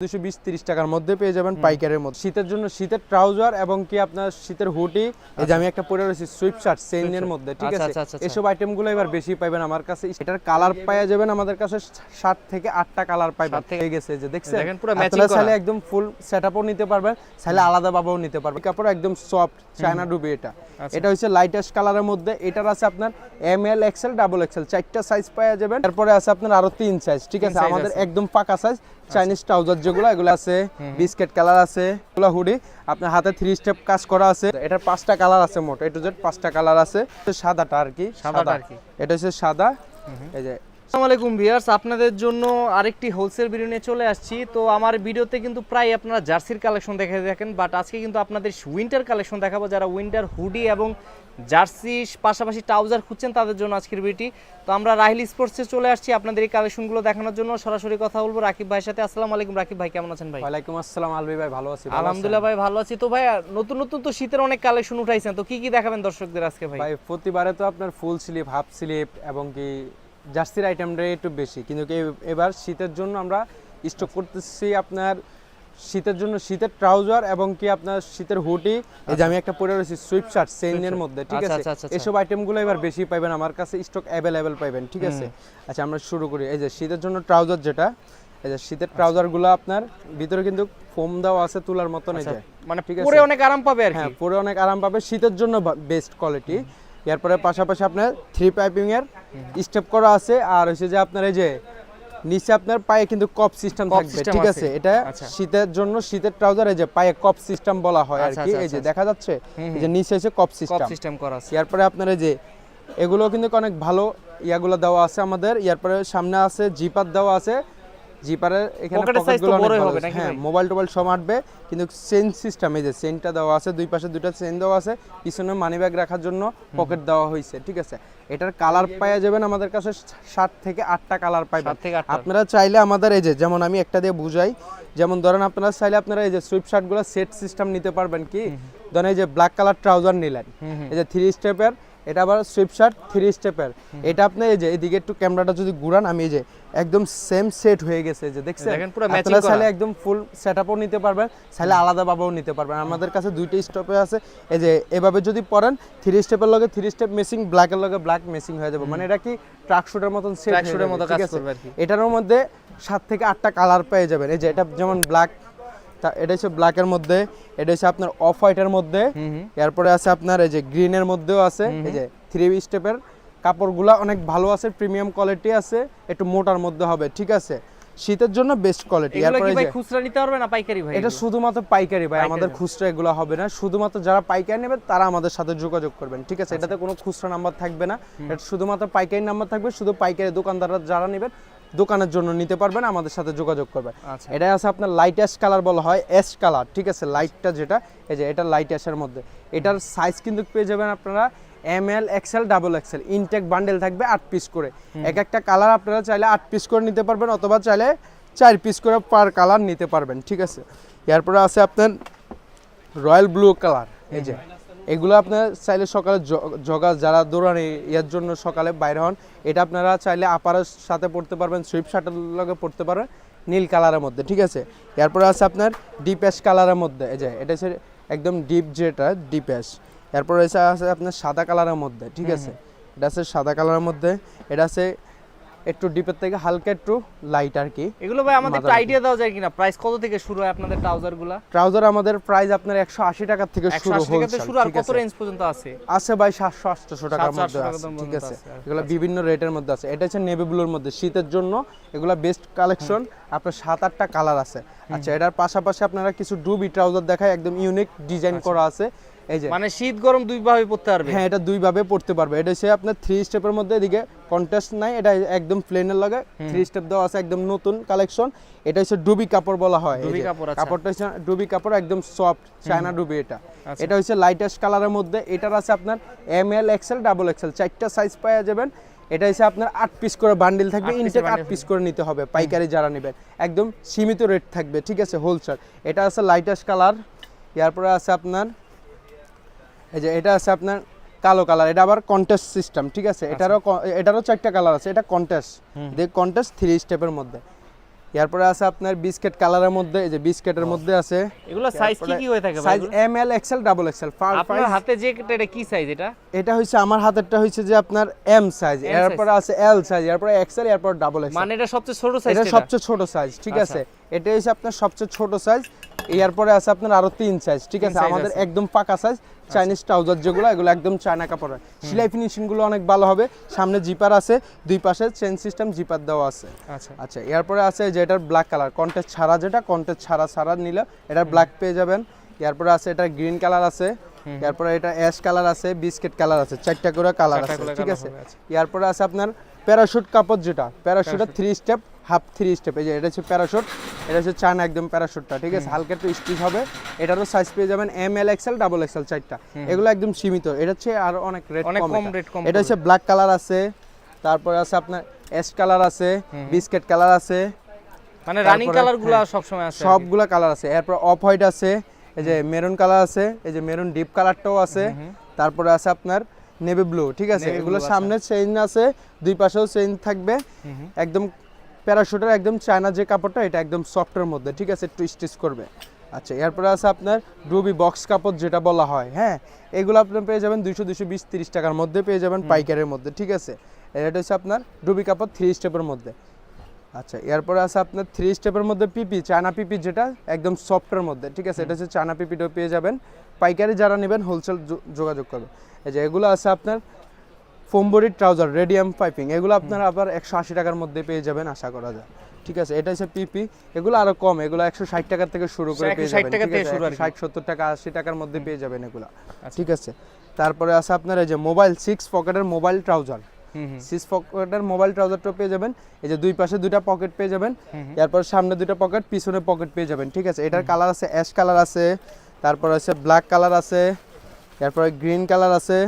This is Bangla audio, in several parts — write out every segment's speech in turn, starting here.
220-30 টাকার মধ্যে পেয়ে যাবেন পাইকারের মধ্যে। শীতের জন্য শীতের ট্রাউজার এবং কি আপনার শীতের হুডি, এই যে আমি একটা পরে রয়েছি সুইপ শার্ট চেইনের মধ্যে, ঠিক আছে। এসব আইটেমগুলো এবার বেশি পাবেন আমার কাছে। এটার কালার পাওয়া যাবেন আমাদের কাছে 7 থেকে 8টা কালার পাবেন। হয়ে গেছে যে দেখছেন, আপনারা চাইলে একদম ফুল সেটআপও নিতে পারবেন, চাইলে আলাদা ভাবেও নিতে পারবেন। কাপড় একদম সফট চায়না ডুবি। এটা হচ্ছে লাইট অ্যাশ কালারের মধ্যে। এটার আছে আপনার ML XL ডাবল XL 4টা সাইজ পাওয়া যাবেন। তারপরে আছে আপনার আরো 3 সাইজ, ঠিক আছে। আমাদের একদম পাকা সাইজ চাইনিজ ট্রাউজার যেগুলো, এগুলো আছে বিস্কিট কালার আছে, এগুলো হুডি আপনার হাতে 3 স্টেপ কাজ করা আছে। এটার 5টা কালার আছে, মোট A to Z 5টা কালার আছে। সাদাটা আর কি, সাদা এটা হচ্ছে সাদা। এই যে আসসালামু আলাইকুম ভিউয়ার্স, আপনাদের জন্য আরেকটি হোলসেল ভিডিও নিয়ে চলে আসছি। তো আমার ভিডিওতে কিন্তু প্রায় আপনারা জার্সির কালেকশন দেখে দেখেন, বাট আজকে কিন্তু আপনাদের উইন্টার কালেকশন দেখাবো। যারা উইন্টার হুডি এবং জার্সি পাশাপাশি ট্রাউজার খুঁজছেন তাদের জন্য আজকের ভিডিওটি। তো আমরা রাহিল স্পোর্টসে চলে আসছি আপনাদের এই কালেকশনগুলো দেখানোর জন্য। সরাসরি কথা বলবো রাকিব ভাইয়ের সাথে। আসসালামু আলাইকুম রাকিব ভাই, কেমন আছেন ভাই? ওয়ালাইকুম আসসালাম আলবি ভাই, ভালো আছি। আলহামদুলিল্লাহ ভাই, ভালো আছি। তো ভাই নতুন নতুন তো শীতের অনেক কালেকশন উঠাইছেন, তো কি কি দেখাবেন দর্শকদের আজকে ভাই? ভাই প্রতিবারে তো আপনার ফুল স্লিপ, হাফ স্লিপ এবং কি জার্সির আইটেমটা একটু বেশি, কিন্তু এবার শীতের জন্য আমরা স্টক করতেছি আপনার শীতের জন্য শীতের ট্রাউজার এবং কি আপনার শীতের হুডি, এই যে আমি একটা পরে রয়েছি সুইপ শার্ট চেইনের মধ্যে, ঠিক আছে। এসব আইটেমগুলো এবার বেশি পাবেন আমার কাছে, স্টক অ্যাভেলেবেল পাবেন, ঠিক আছে। আচ্ছা আমরা শুরু করি। এই যে শীতের জন্য ট্রাউজার, যেটা এই যে শীতের ট্রাউজারগুলো আপনার ভিতরে কিন্তু ফোম দেওয়া আছে তুলার মতন, এই যে মানে পরে অনেক আরাম পাবে আর কি। হ্যাঁ, পরে অনেক আরাম পাবে, শীতের জন্য বেস্ট কোয়ালিটি। এরপরে পাশাপাশি আপনার 3 পাইপিং এর স্টেপ করা আছে, আর হচ্ছে যে আপনার এই যে নিচে আপনার পায়ে কিন্তু কপ সিস্টেম থাকবে, ঠিক আছে। এটা শীতের জন্য শীতের ট্রাউজার, এই যে পায়ে কপ সিস্টেম বলা হয় আর কি। এই যে দেখা যাচ্ছে, এই যে নিচে এসে কপ সিস্টেম করা আছে। এরপরে আপনার এই যে এগুলো কিন্তু অনেক ভালো ইয়াগুলো দেওয়া আছে আমাদের। এরপরে সামনে আছে জিপার দেওয়া আছে, জিপারের এখানে পকেটগুলো অনেক বড়, হ্যাঁ মোবাইল টোবাইল সব আটবে। কিন্তু চেইন সিস্টেম, এই যে চেইনটা দেওয়া আছে, দুই পাশে দুইটা চেইন দেওয়া আছে, পিছনে মানি ব্যাগ রাখার জন্য পকেট দেওয়া হয়েছে, ঠিক আছে। এটার কালার পাওয়া যাবেন আমাদের কাছে 7 থেকে 8টা কালার পাবেন। আপনারা চাইলে আমাদের এই যে যেমন আমি একটা দিয়ে বুঝাই, যেমন ধরেন আপনারা চাইলে আপনারা এই যে সুইপ শার্টগুলো সেট সিস্টেম নিতে পারবেন। কি ধরেন এই যে ব্ল্যাক কালার ট্রাউজার নিলেন, এই যে 3 স্টেপের, এটা আবার সুইপ শার্ট 3 স্টেপের। এটা আপনি এই যে এদিকে একটু ক্যামেরাটা যদি ঘুরান, আমি এই যে একদম সেম সেট হয়ে গেছে, যে দেখছেন। আপনারা চাইলে একদম ফুল সেটআপও নিতে পারবেন, চাইলে আলাদা ভাবেও নিতে পারবেন। আমাদের কাছে 2টা স্টেপে আছে। এই যে এভাবে যদি পরেন 3 স্টেপের লগে 3 স্টেপ মেসিং, ব্ল্যাকের লগে ব্ল্যাক মেসিং হয়ে যাবে। মানে এটা কি ট্রাক শুটের মতন সেট হয়ে যাবে, ঠিক আছে। এটার মধ্যে 7 থেকে 8টা কালার পেয়ে যাবেন। এই যে এটা যেমন ব্ল্যাক, এটা হচ্ছে ব্ল্যাকের মধ্যে, এটা হচ্ছে আপনার অফ হোয়াইটের মধ্যে, এরপরে আছে আপনার এই যে গ্রিনের মধ্যেও আছে। এই যে 3 স্টেপের কাপড়গুলো অনেক ভালো আছে, প্রিমিয়াম কোয়ালিটি আছে, একটু মোটার মধ্যে হবে, ঠিক আছে। শীতের জন্য বেস্ট কোয়ালিটি। এরপরে ভাই খুচরা নিতে পারবে না পাইকারি ভাই? এটা শুধুমাত্র পাইকারি ভাই, আমাদের খুচরা এগুলো হবে না। শুধুমাত্র যারা পাইকারি নেবেন তারা আমাদের সাথে যোগাযোগ করবেন, ঠিক আছে। এটাতে কোনো খুচরা নাম্বার থাকবে না, এটা শুধুমাত্র পাইকারি নাম্বার থাকবে। শুধু পাইকারি দোকানদাররা যারা নেবেন দোকানের জন্য নিতে পারবেন, আমাদের সাথে যোগাযোগ করবেন। এটা আছে আপনার লাইট অ্যাশ কালার বলা হয়, অ্যাশ কালার, ঠিক আছে। লাইটটা যেটা, এই যে এটা লাইট অ্যাশের মধ্যে। এটার সাইজ কিন্তু পেয়ে যাবেন আপনারা ML XL double XL, intact bundle থাকবে 8 পিস করে। এক একটা কালার আপনারা চাইলে 8 পিস করে নিতে পারবেন, অথবা চাইলে 4 পিস করে পার কালার নিতে পারবেন, ঠিক আছে। এরপরে আছে আপনার রয়্যাল ব্লু কালার, এই যে এগুলো আপনার চাইলে সকালে জগা যারা দৌড়ানি এর জন্য সকালে বাইরে হন, এটা আপনারা চাইলে আপারের সাথে পড়তে পারবেন, সুইপ শার্টের লগে পড়তে পারবেন, নীল কালারের মধ্যে, ঠিক আছে। এরপরে আছে আপনার ডিপ অ্যাশ কালারের মধ্যে, এই যে এটা হচ্ছে একদম ডিপ, যেটা ডিপ অ্যাশ। এরপরে আছে আপনার সাদা কালারের মধ্যে, ঠিক আছে। এটা আছে সাদা কালারের মধ্যে, এটা আছে একটু ডিপের থেকে হালকা একটু লাইট আর কি। এগুলো ভাই আমাদের একটু আইডিয়া দেওয়া যায় কিনা, প্রাইস কত থেকে শুরু হয় আপনাদের ট্রাউজারগুলো? ট্রাউজার আমাদের প্রাইস আপনার 180 টাকা থেকে শুরু, আর কত রেঞ্জ পর্যন্ত আছে? আছে ভাই 700-800 টাকার মধ্যে আছে, ঠিক আছে। এগুলো বিভিন্ন রেটের মধ্যে আছে। এটা হচ্ছে নেভি ব্লুর মধ্যে, শীতের জন্য এগুলো বেস্ট কালেকশন। আপনার 7-8টা কালার আছে। আচ্ছা, এটার পাশাপাশি আপনারা কিছু ডুবি ট্রাউজার দেখায়, একদম ইউনিক ডিজাইন করা আছে। এই যে মানে শীত গরম দুই ভাবে পড়তে পারবে। হ্যাঁ, এটা দুই ভাবে পড়তে পারবে। এটা হচ্ছে আপনার 3 স্টেপের মধ্যে, এদিকে কন্ট্রাস্ট নাই, এটা একদম প্লেনের লগে 3 স্টেপ দেওয়া আছে, একদম নতুন কালেকশন। এটা হচ্ছে ডুবি কাপড় বলা হয়। ডুবি কাপড়, আচ্ছা। কাপড়টা হচ্ছে ডুবি কাপড়, একদম সফট চায়না ডুবি। এটা হচ্ছে লাইট অ্যাশ কালারের মধ্যে। এটার আছে আপনার ML XL ডাবল XL 4টা সাইজ পাওয়া যাবেন। এটা হচ্ছে আপনার 8 পিস করে বান্ডিল থাকবে, ইনটেক 8 পিস করে নিতে হবে পাইকারি যারা নেবেন। একদম সীমিত রেট থাকবে, ঠিক আছে, হোলসেল। এটা আছে লাইট অ্যাশ কালার। এরপরে আছে আপনার এই যে এটা আছে আপনার কালো কালার, এটা আবার কন্টেস্ট সিস্টেম, ঠিক আছে। এটারও 4টা কালার আছে। এটা কন্টেস্ট, দেখ কন্টেস্ট 3 স্টেপের মধ্যে। এরপরে আছে আপনার বিস্কিট কালারের মধ্যে, এই যে বিস্কিটের মধ্যে আছে। এগুলো সাইজ কি হয়ে থাকে ভাই? Size M L XL double XL. আপনার হাতে যে এটা কি সাইজ এটা? এটা হচ্ছে আমার হাতেরটা হচ্ছে যে আপনার এম সাইজ, এরপরে আছে এল সাইজ, এরপরে এক্সেল, এরপর ডাবল এক্সেল। মানে এটা সবচেয়ে ছোট সাইজ? এটা সবচেয়ে ছোট সাইজ, ঠিক আছে। এটা হচ্ছে আপনার সবচেয়ে ছোট সাইজ। এরপরে আছে আপনার আরো 3 সাইজ, ঠিক আছে। আমাদের একদম পাকা সাইজ চাইনিজ ট্রাউজার যেগুলো, এগুলো একদম চায়না কাপড়। সেলাই ফিনিশিং গুলো অনেক ভালো হবে। সামনে জিপার আছে, দুই পাশে চেন সিস্টেম জিপার দেওয়া আছে। আচ্ছা, এরপরে আছে যে এটার ব্ল্যাক কালার, কন্টেস্ট ছাড়া, যেটা কন্টেস্ট ছাড়া নিলে এটার ব্ল্যাক পেয়ে যাবেন। এরপরে আছে এটা গ্রিন কালার আছে, এরপরে এটা অ্যাশ কালার আছে, বিস্কিট কালার আছে, 4টা করে কালার আছে, ঠিক আছে। এরপরে আছে আপনার প্যারাশুট কাপড়, যেটা প্যারাশুটের 3 স্টেপ, হাফ 3 স্টেপ। এই যে এটা হচ্ছে প্যারাশুট, এটা হচ্ছে চায়না একদম প্যারাশুটটা, ঠিক আছে। হালকা একটু স্টিচ হবে। এটারও সাইজ পেয়ে যাবেন M L XL double XL 4টা। এগুলো একদম সীমিত, এটা হচ্ছে আর অনেক রেট কম। এটা হচ্ছে ব্ল্যাক কালার আছে, তারপরে আছে আপনার অ্যাশ কালার আছে, বিস্কিট কালার আছে, মানে রানিং কালারগুলো সব সময় আছে, সবগুলা কালার আছে। এরপর অফ হোয়াইট আছে, এই যে মেরুন কালার আছে, এই যে মেরুন ডিপ কালারটাও আছে। তারপরে আছে আপনার নেভি ব্লু, ঠিক আছে। এগুলো সামনে চেইন আছে, দুই পাশেও চেইন থাকবে। একদম প্যারাশুটের একদম চায়না যে কাপড়টা, এটা একদম সফটের মধ্যে, ঠিক আছে, একটু স্টিচ করবে। আচ্ছা, এরপরে আছে আপনার রুবি বক্স কাপড় যেটা বলা হয়, হ্যাঁ। এগুলো আপনি পেয়ে যাবেন 200, 220, 30 টাকার মধ্যে পেয়ে যাবেন পাইকারের মধ্যে, ঠিক আছে। এটা হচ্ছে আপনার রুবি কাপড় 3 স্টেপের মধ্যে। আচ্ছা, এরপরে আছে আপনার 3 স্টেপের মধ্যে পিপি, চায়না পিপি যেটা একদম সফটের মধ্যে, ঠিক আছে। এটা হচ্ছে চায়না পিপিটাও পেয়ে যাবেন। পাইকারি যারা নেবেন হোলসেল যোগাযোগ করবে। এই যে এগুলো আছে আপনার ফোমবডি ট্রাউজার রেডিয়াম পাইপিং, এগুলো আপনারা আবার 180 টাকার মধ্যে পেয়ে যাবেন আশা করা যায়, ঠিক আছে। এটা হচ্ছে পিপি, এগুলো আরো কম, এগুলো 160 টাকা থেকে শুরু করে পেয়ে যাবেন, 60, 70 টাকা, 80 টাকার মধ্যে পেয়ে যাবেন এগুলো, ঠিক আছে। তারপরে আছে আপনার এই যে মোবাইল 6 পকেটের মোবাইল ট্রাউজার, 6 পকেটের মোবাইল ট্রাউজারটা পেয়ে যাবেন। এই যে দুই পাশে দুইটা পকেট পেয়ে যাবেন, এরপর সামনে দুইটা পকেট, পিছনে পকেট পেয়ে যাবেন, ঠিক আছে। এটার কালার আছে অ্যাশ কালার আছে, তারপর আছে ব্ল্যাক কালার আছে, এরপর গ্রিন কালার আছে,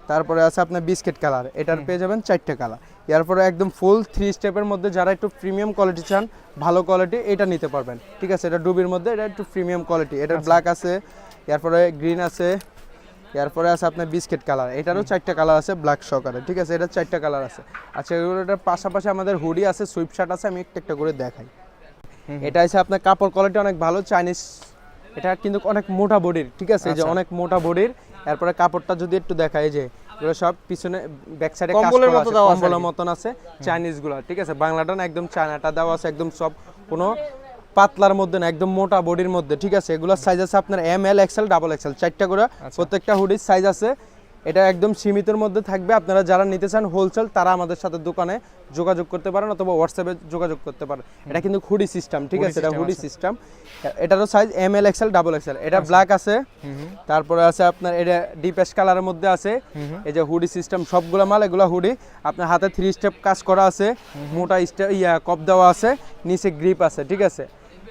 তারপরে আছে আপনার বিস্কিট কালার। এটার পেয়ে যাবেন 4টা কালার। এরপরে একদম ফুল 3 স্টেপের মধ্যে যারা একটু প্রিমিয়াম কোয়ালিটি চান, ভালো কোয়ালিটি, এটা নিতে পারবেন, ঠিক আছে। এটা ডুবির মধ্যে, এটা একটু প্রিমিয়াম কোয়ালিটি। এটার ব্ল্যাক আছে, এরপরে গ্রিন আছে, এরপরে আছে আপনার বিস্কিট কালার। এটারও 4টা কালার আছে ব্ল্যাক সহকারে, ঠিক আছে। এটা 4টা কালার আছে। আচ্ছা, এগুলোর পাশাপাশি আমাদের হুডি আছে, সুইপ শার্ট আছে, আমি একটা করে দেখাই। এটা আছে আপনার কাপড় কোয়ালিটি অনেক ভালো, চাইনিজ। এটা কিন্তু অনেক মোটা বডির, ঠিক আছে, এই যে অনেক মোটা বডির। এরপরে কাপড়টা যদি একটু দেখাই, যে এগুলো সব পিছনে ব্যাক সাইডে কম্বলের মতন আছে, চাইনিজ গুলো, ঠিক আছে। বাংলাটা না, একদম চায়নাটা দেওয়া আছে, একদম সব কোনো পাতলার মধ্যে না, একদম মোটা বডির মধ্যে, ঠিক আছে। এগুলোর সাইজ আছে আপনার M L XL double XL, 4টা করে প্রত্যেকটা হুডির সাইজ আছে। এটা একদম সীমিতের মধ্যে থাকবে। আপনারা যারা নিতে চান হোলসেল, তারা আমাদের সাথে দোকানে যোগাযোগ করতে পারেন অথবা হোয়াটসঅ্যাপে যোগাযোগ করতে পারেন। এটা কিন্তু হুডি সিস্টেম, ঠিক আছে, এটা হুডি সিস্টেম। এটারও size M L XL double XL. এটা ব্ল্যাক আছে, তারপরে আছে আপনার এটা ডিপ অ্যাশ কালারের মধ্যে আছে। এই যে হুডি সিস্টেম, সবগুলো মাল এগুলো হুডি। আপনার হাতে 3 স্টেপ কাজ করা আছে, মোটা স্টেপ কপ দেওয়া আছে, নিচে গ্রিপ আছে, ঠিক আছে।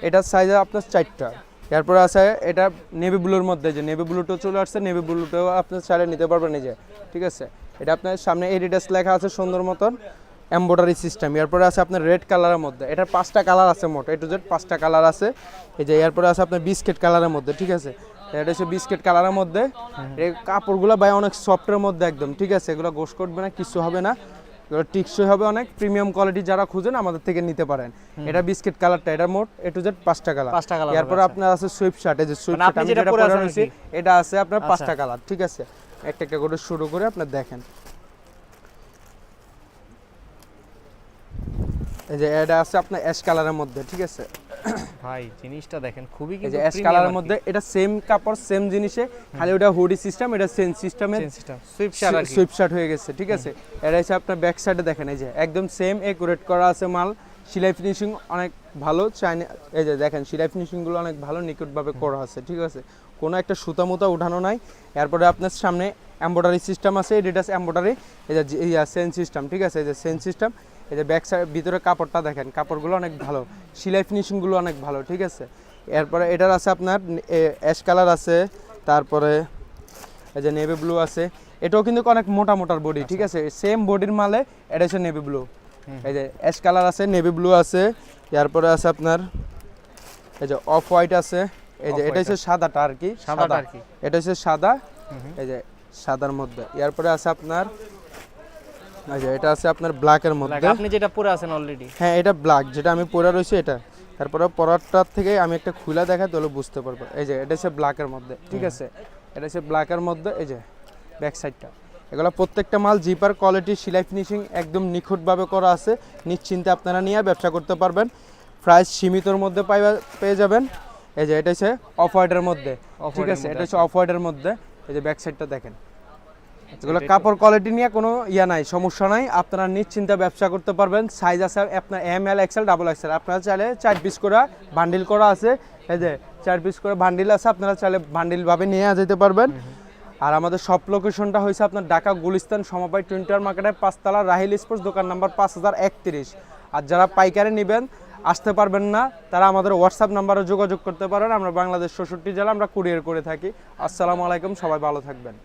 এটার সাইজ আপনার 4টা। এরপরে আছে এটা নেভি ব্লুর মধ্যে, যে নেভি ব্লুটাও চলে আসছে, নেভি ব্লুটাও আপনার চাইলে নিতে পারবেন, এই যে, ঠিক আছে। এটা আপনার সামনে এডিডাস লেখা আছে সুন্দর মতন, এমব্রয়ডারি সিস্টেম। এরপরে আছে আপনার রেড কালারের মধ্যে, এটার 5টা কালার আছে মোট, A to Z 5টা কালার আছে। এই যে এরপরে আছে আপনার বিস্কিট কালারের মধ্যে, ঠিক আছে। এটা হচ্ছে বিস্কিট কালারের মধ্যে। এই কাপড়গুলো ভাই অনেক সফটের মধ্যে একদম, ঠিক আছে। এগুলো গোশ করবে না, কিছু হবে না, টিকসই হবে, অনেক প্রিমিয়াম কোয়ালিটি। যারা খুঁজেন আমাদের থেকে নিতে পারেন। এটা বিস্কিট কালারটা, এটা মোট A to Z 5টা কালার। এরপর আপনার আছে সুইপ শার্ট, এই যে সুইপ শার্ট আমি যেটা পরে আছি, এটা আছে আপনার 5টা কালার, ঠিক আছে। একটা একটা করে শুরু করে আপনার দেখেন। এই যে এটা আছে আপনার অ্যাশ কালারের মধ্যে, ঠিক আছে। ভাই জিনিসটা দেখেন, খুবই কিন্তু অ্যাশ কালারের মধ্যে, এটা সেম কাপড় সেম জিনিসে, খালি ওটা হুডি সিস্টেম, এটা সেম সিস্টেমে সুইপ শার্ট হয়ে গেছে, ঠিক আছে। এটা হচ্ছে আপনার ব্যাক সাইডে দেখেন, এই যে একদম সেম একুরেট করা আছে মাল। সেলাই ফিনিশিং অনেক ভালো, চাইনা, এই যে দেখেন সেলাই ফিনিশিং গুলো অনেক ভালো, নিখুঁতভাবে করা আছে, ঠিক আছে। কোনো একটা সুতা মুতা উঠানো নাই। এরপরে আপনার সামনে এমব্রয়ডারি সিস্টেম আছে, এডিডাস এমব্রয়ডারি, এই যে সেন সিস্টেম, ঠিক আছে। এই যে সেন সিস্টেম, এই যে ব্যাক সাইড ভিতরে কাপড়টা দেখেন, কাপড়গুলো অনেক ভালো, সেলাই ফিনিশিংগুলো অনেক ভালো, ঠিক আছে। এরপরে এটার আছে আপনার অ্যাশ কালার আছে, তারপরে এই যে নেভি ব্লু আছে। এটাও কিন্তু অনেক মোটা মোটার বডি, ঠিক আছে। সেম বডির মালে এটা হচ্ছে নেভি ব্লু। এই যে অ্যাশ কালার আছে, নেভি ব্লু আছে, এরপরে আছে আপনার এই যে অফ হোয়াইট আছে। এই যে এটা হচ্ছে সাদাটা আর কি, সাদাটা আর কি, এটা হচ্ছে সাদা, এই যে সাদার মধ্যে। এরপরে আছে আপনার আচ্ছা, এটা আছে আপনার ব্ল্যাকের মধ্যে। আপনি যেটা পরে আছেন অলরেডি। হ্যাঁ, এটা ব্ল্যাক, যেটা আমি পরে রয়েছি এটা। তারপরে পরারটার থেকে আমি একটা খুলে দেখাই তাহলে বুঝতে পারবো। এই যে এটা হচ্ছে ব্ল্যাকের মধ্যে, ঠিক আছে, এটা হচ্ছে ব্ল্যাকের মধ্যে। এই যে ব্যাক সাইডটা, এগুলো প্রত্যেকটা মাল জিপার কোয়ালিটি, সেলাই ফিনিশিং একদম নিখুঁতভাবে করা আছে। নিশ্চিন্তে আপনারা নিয়ে ব্যবসা করতে পারবেন। প্রাইস সীমিতর মধ্যে পেয়ে যাবেন। এই যে এটা হচ্ছে অফ হোয়াইটের মধ্যে, ঠিক আছে, এটা হচ্ছে অফ হোয়াইটের মধ্যে। এই যে ব্যাক সাইডটা দেখেন, এগুলো কাপড় কোয়ালিটি নিয়ে কোনো নাই, সমস্যা নাই। আপনারা নিশ্চিন্তে ব্যবসা করতে পারবেন। সাইজ আছে আপনার M, L, XL, double Excel. আপনারা চাইলে 4 পিস করে বান্ডিল করা আছে। এই যে 4 পিস করে বান্ডিল আছে, আপনারা চাইলে বান্ডিলভাবে নিয়ে যেতে পারবেন। আর আমাদের সব লোকেশনটা হয়েছে আপনার ঢাকা গুলিস্তান সমবায় টুইন্টার মার্কেটের 5 তলা রাহিল স্পোর্টস, দোকান নাম্বার 5031। আর যারা পাইকারি নেবেন, আসতে পারবেন না, তারা আমাদের হোয়াটসঅ্যাপ নাম্বারে যোগাযোগ করতে পারেন। আমরা বাংলাদেশ 64 জেলা আমরা কুরিয়ার করে থাকি। আসসালামু আলাইকুম, সবাই ভালো থাকবেন।